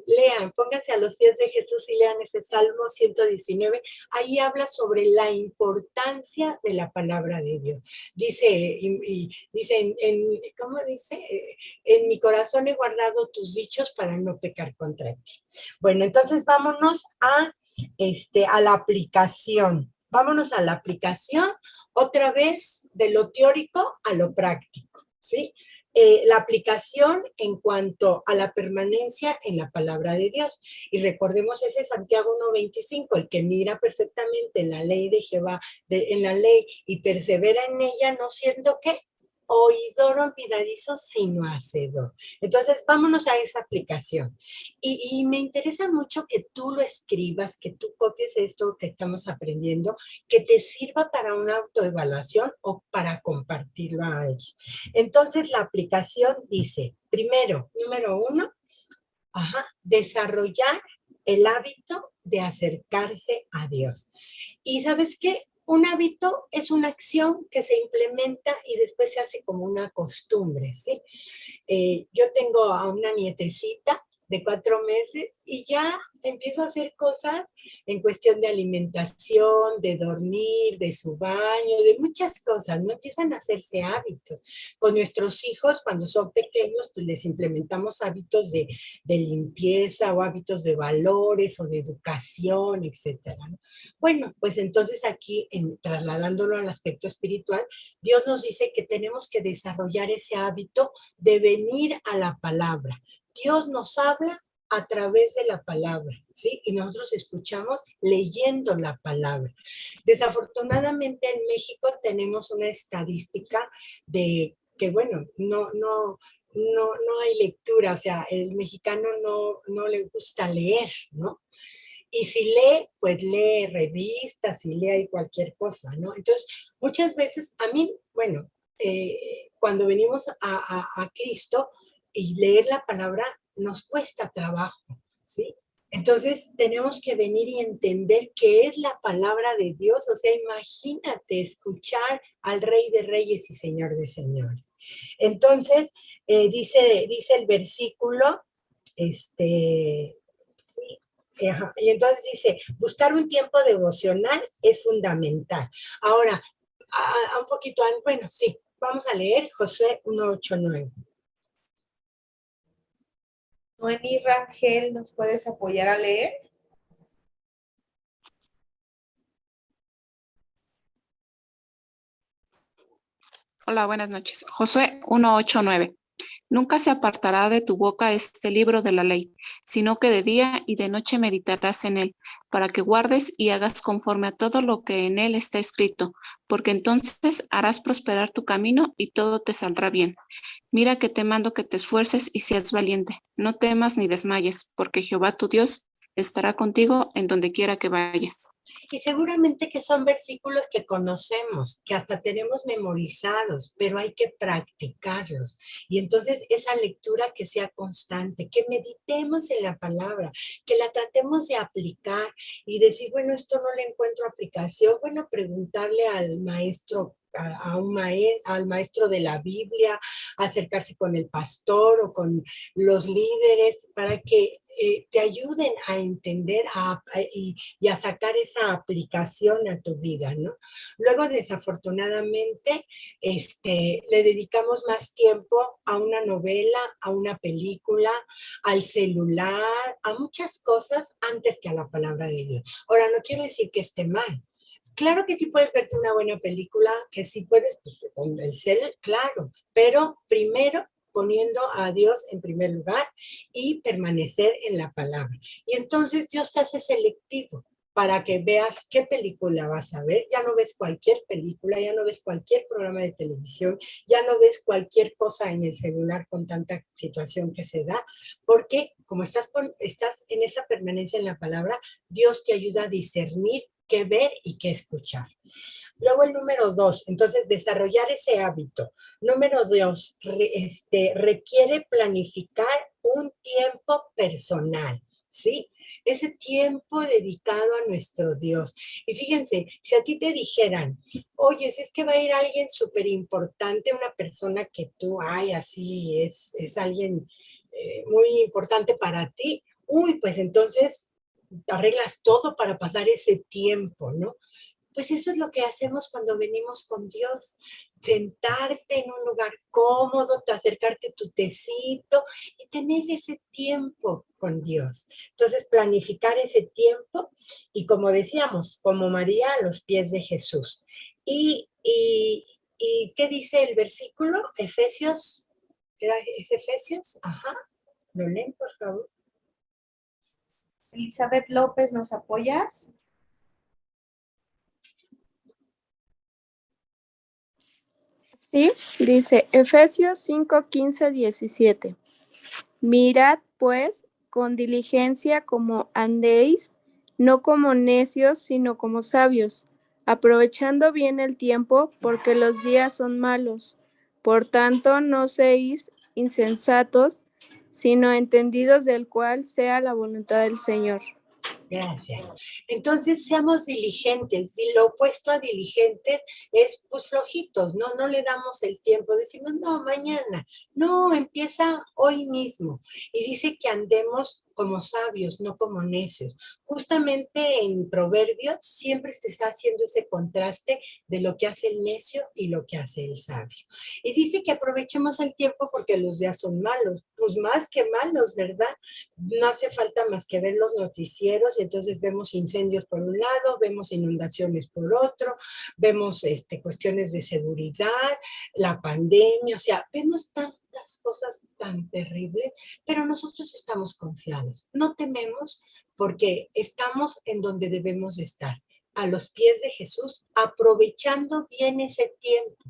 lean, pónganse a los pies de Jesús y lean ese Salmo 119. Ahí habla sobre la importancia de la palabra de Dios. Dice, ¿cómo dice? En mi corazón he guardado tus dichos para no pecar contra ti. Bueno, entonces vámonos a la aplicación. Vámonos a la aplicación, otra vez de lo teórico a lo práctico, ¿sí? La aplicación en cuanto a la permanencia en la palabra de Dios. Y recordemos ese Santiago 1:25, el que mira perfectamente en la ley de Jehová, en la ley, y persevera en ella, no siendo que oidor olvidadizo, sino hacedor. Entonces, vámonos a esa aplicación. Y me interesa mucho que tú lo escribas, que tú copies esto que estamos aprendiendo, que te sirva para una autoevaluación o para compartirlo a alguien. Entonces, la aplicación dice, primero, número 1, desarrollar el hábito de acercarse a Dios. Y ¿sabes qué? un hábito es una acción que se implementa y después se hace como una costumbre, ¿sí? Yo tengo a una nietecita de 4 meses y ya empiezo a hacer cosas en cuestión de alimentación, de dormir, de su baño, de muchas cosas, ¿no? Empiezan a hacerse hábitos. Con nuestros hijos, cuando son pequeños, pues les implementamos hábitos de limpieza o hábitos de valores o de educación, etcétera, ¿no? Bueno, pues entonces aquí, trasladándolo al aspecto espiritual, Dios nos dice que tenemos que desarrollar ese hábito de venir a la palabra. Dios nos habla a través de la palabra, ¿sí? Y nosotros escuchamos leyendo la palabra. Desafortunadamente en México tenemos una estadística de que, bueno, no hay lectura, o sea, el mexicano no le gusta leer, ¿no? Y si lee, pues lee revistas y lee ahí cualquier cosa, ¿no? Entonces, muchas veces a mí, bueno, cuando venimos a Cristo y leer la palabra nos cuesta trabajo, ¿sí? Entonces, tenemos que venir y entender qué es la palabra de Dios. O sea, imagínate escuchar al Rey de Reyes y Señor de Señores. Entonces, dice el versículo, sí, y entonces dice, buscar un tiempo devocional es fundamental. Ahora, un poquito, bueno, sí, vamos a leer Josué 1:8-9. Noemí Rangel, ¿nos puedes apoyar a leer? Hola, buenas noches. Josué 1:8-9. Nunca se apartará de tu boca este libro de la ley, sino que de día y de noche meditarás en él, para que guardes y hagas conforme a todo lo que en él está escrito, porque entonces harás prosperar tu camino y todo te saldrá bien. Mira que te mando que te esfuerces y seas valiente. No temas ni desmayes, porque Jehová tu Dios estará contigo en donde quiera que vayas. Y seguramente que son versículos que conocemos, que hasta tenemos memorizados, pero hay que practicarlos. Y entonces esa lectura que sea constante, que meditemos en la palabra, que la tratemos de aplicar y decir, bueno, esto no le encuentro aplicación, bueno, preguntarle al maestro, al maestro de la Biblia, acercarse con el pastor o con los líderes para que te ayuden a entender y a sacar esa aplicación a tu vida, ¿no? Luego, desafortunadamente, le dedicamos más tiempo a una novela, a una película, al celular, a muchas cosas antes que a la palabra de Dios. Ahora, no quiero decir que esté mal. Claro que sí puedes verte una buena película, que sí puedes, pues, con el cel, claro, pero primero poniendo a Dios en primer lugar y permanecer en la palabra. Y entonces Dios te hace selectivo para que veas qué película vas a ver. Ya no ves cualquier película, ya no ves cualquier programa de televisión, ya no ves cualquier cosa en el celular con tanta situación que se da, porque como estás en esa permanencia en la palabra, Dios te ayuda a discernir qué ver y qué escuchar. Luego el número 2, entonces desarrollar ese hábito. Número 2, requiere planificar un tiempo personal, ¿sí? Ese tiempo dedicado a nuestro Dios. Y fíjense, si a ti te dijeran, oye, si es que va a ir alguien súper importante, una persona que tú, así es alguien muy importante para ti, pues entonces arreglas todo para pasar ese tiempo, ¿no? Pues eso es lo que hacemos cuando venimos con Dios. Sentarte en un lugar cómodo, acercarte tu tecito y tener ese tiempo con Dios. Entonces, planificar ese tiempo y como decíamos, como María a los pies de Jesús. ¿Y qué dice el versículo? Efesios, ¿es Efesios? Ajá, ¿lo leen, por favor? Elizabeth López, ¿nos apoyas? Sí, dice Efesios 5:15-17. Mirad, pues, con diligencia como andéis, no como necios, sino como sabios, aprovechando bien el tiempo, porque los días son malos. Por tanto, no seáis insensatos, sino entendidos del cual sea la voluntad del Señor. Gracias. Entonces, seamos diligentes. Y lo opuesto a diligentes es, pues, flojitos, ¿no? No le damos el tiempo. Decimos, no, mañana. No, empieza hoy mismo. Y dice que andemos como sabios, no como necios. Justamente en Proverbios siempre se está haciendo ese contraste de lo que hace el necio y lo que hace el sabio. Y dice que aprovechemos el tiempo porque los días son malos. Pues más que malos, ¿verdad? No hace falta más que ver los noticieros y entonces vemos incendios por un lado, vemos inundaciones por otro, vemos cuestiones de seguridad, la pandemia, o sea, vemos tantas cosas tan terribles, pero nosotros estamos confiados, no tememos porque estamos en donde debemos estar, a los pies de Jesús, aprovechando bien ese tiempo.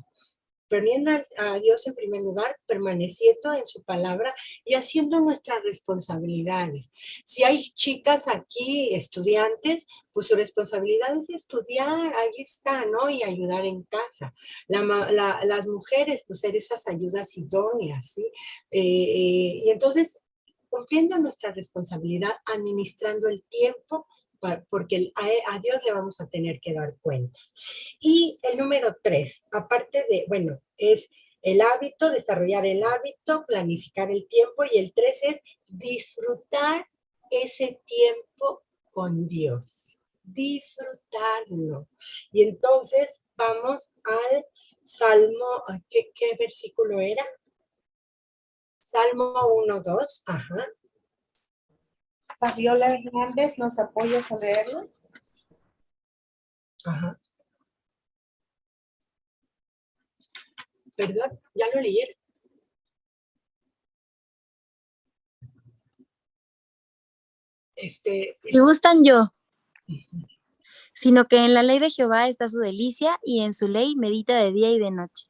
Poniendo a Dios en primer lugar, permaneciendo en su palabra y haciendo nuestras responsabilidades. Si hay chicas aquí, estudiantes, pues su responsabilidad es estudiar, ahí está, ¿no? Y ayudar en casa. Las mujeres, pues ser esas ayudas idóneas, ¿sí? Y entonces, cumpliendo nuestra responsabilidad, administrando el tiempo, porque a Dios le vamos a tener que dar cuentas. Y el número 3, aparte de, bueno, es el hábito, desarrollar el hábito, planificar el tiempo, y el 3 es disfrutar ese tiempo con Dios, disfrutarlo. Y entonces vamos al Salmo, ¿qué versículo era? Salmo 1:2, ajá. Fabiola Hernández, ¿nos apoyas a leerlo? Ajá. ¿Verdad? ¿Ya lo leyeron? Si gustan yo, sino que en la ley de Jehová está su delicia y en su ley medita de día y de noche.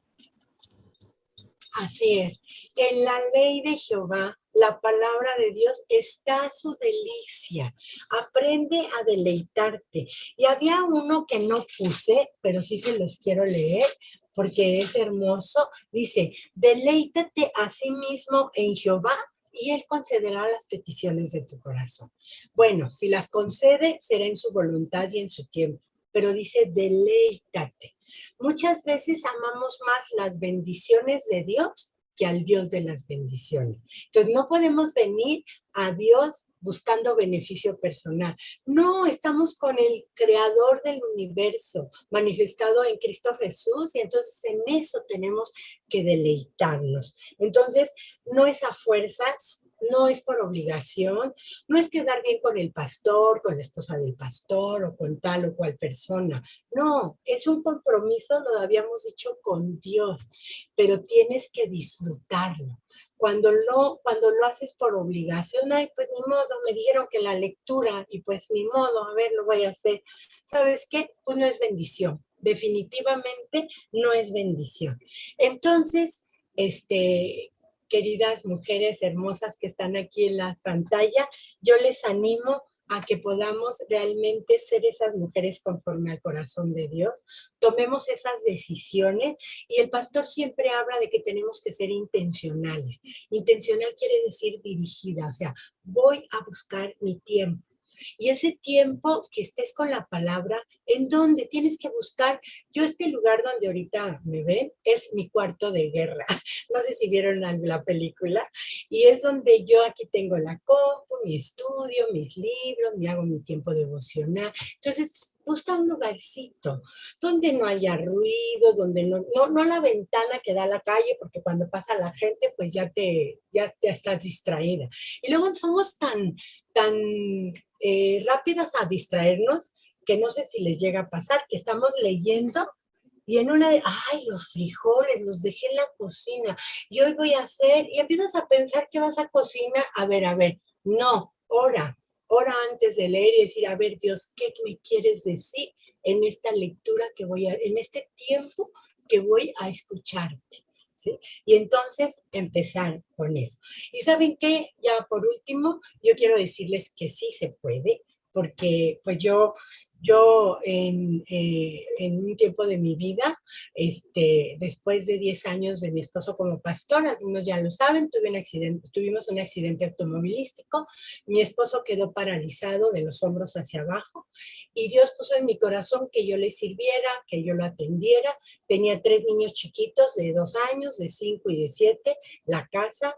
Así es. En la ley de Jehová, la palabra de Dios, está su delicia. Aprende a deleitarte. Y había uno que no puse, pero sí se los quiero leer porque es hermoso. Dice, deleítate a sí mismo en Jehová y Él concederá las peticiones de tu corazón. Bueno, si las concede, será en su voluntad y en su tiempo. Pero dice, deleítate. Muchas veces amamos más las bendiciones de Dios que al Dios de las bendiciones. Entonces, no podemos venir a Dios buscando beneficio personal. No, estamos con el creador del universo, manifestado en Cristo Jesús, y entonces en eso tenemos que deleitarnos. Entonces, no es a fuerzas, no es por obligación, no es quedar bien con el pastor, con la esposa del pastor o con tal o cual persona. No, es un compromiso, lo habíamos dicho, con Dios, pero tienes que disfrutarlo. Cuando lo haces por obligación, ay, pues ni modo, me dijeron que la lectura y pues ni modo, a ver, lo voy a hacer. ¿Sabes qué? Pues no es bendición, definitivamente no es bendición. Entonces, queridas mujeres hermosas que están aquí en la pantalla, yo les animo a que podamos realmente ser esas mujeres conforme al corazón de Dios, tomemos esas decisiones, y el pastor siempre habla de que tenemos que ser intencionales. Intencional quiere decir dirigida, o sea, voy a buscar mi tiempo. Y ese tiempo que estés con la palabra, ¿en dónde tienes que buscar? Yo este lugar donde ahorita me ven es mi cuarto de guerra. No sé si vieron la película. Y es donde yo aquí tengo la compu, mi estudio, mis libros, me hago mi tiempo devocional. Entonces, busca un lugarcito donde no haya ruido, donde no la ventana que da a la calle, porque cuando pasa la gente, pues ya estás distraída. Y luego somos tan rápidas a distraernos, que no sé si les llega a pasar, que estamos leyendo y en una de, ay, los frijoles, los dejé en la cocina, y hoy voy a hacer, y empiezas a pensar que vas a cocinar, a ver, no, ora antes de leer y decir, a ver, Dios, ¿qué me quieres decir en esta lectura en este tiempo que voy a escucharte? ¿Sí? Y entonces empezar con eso. Y ¿saben qué? Ya por último, yo quiero decirles que sí se puede, porque pues yo en un tiempo de mi vida después de 10 años de mi esposo como pastor, algunos ya lo saben, tuvimos un accidente automovilístico, mi esposo quedó paralizado de los hombros hacia abajo y Dios puso en mi corazón que yo le sirviera, que yo lo atendiera. Tenía 3 niños chiquitos de 2 años, de 5 y de 7, la casa.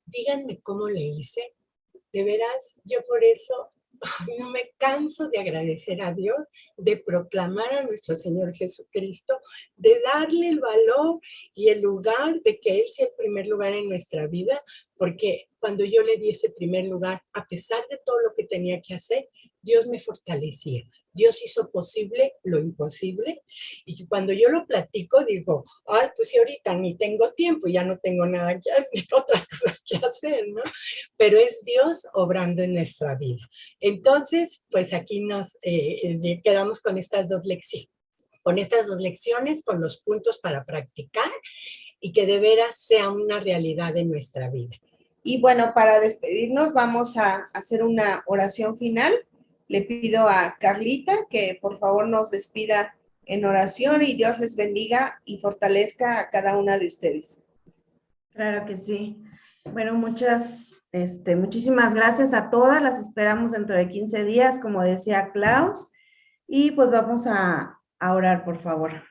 Díganme cómo le hice. De veras, yo por eso no me canso de agradecer a Dios, de proclamar a nuestro Señor Jesucristo, de darle el valor y el lugar de que Él sea el primer lugar en nuestra vida, porque cuando yo le di ese primer lugar, a pesar de todo lo que tenía que hacer, Dios me fortalecía. Dios hizo posible lo imposible. Y cuando yo lo platico, digo, ay, pues si ahorita ni tengo tiempo, ya no tengo nada que hacer, otras cosas que hacer, ¿no? Pero es Dios obrando en nuestra vida. Entonces, pues aquí nos quedamos con estas dos lecciones, con los puntos para practicar y que de veras sea una realidad en nuestra vida. Y bueno, para despedirnos vamos a hacer una oración final. Le pido a Carlita que por favor nos despida en oración y Dios les bendiga y fortalezca a cada una de ustedes. Claro que sí. Bueno, muchísimas gracias a todas. Las esperamos dentro de 15 días, como decía Klaus. Y pues vamos a orar, por favor.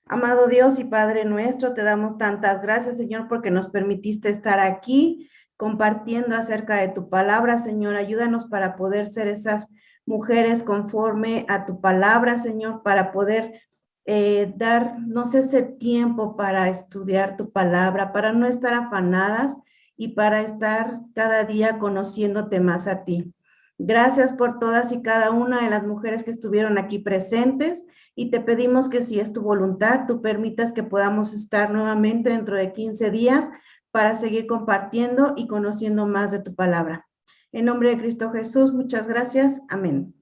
Amado Dios y Padre nuestro, te damos tantas gracias, Señor, porque nos permitiste estar aquí compartiendo acerca de tu palabra, Señor. Ayúdanos para poder ser esas mujeres conforme a tu palabra, Señor, para poder darnos ese tiempo para estudiar tu palabra, para no estar afanadas y para estar cada día conociéndote más a ti. Gracias por todas y cada una de las mujeres que estuvieron aquí presentes y te pedimos que si es tu voluntad, tú permitas que podamos estar nuevamente dentro de 15 días para seguir compartiendo y conociendo más de tu palabra. En nombre de Cristo Jesús, muchas gracias. Amén.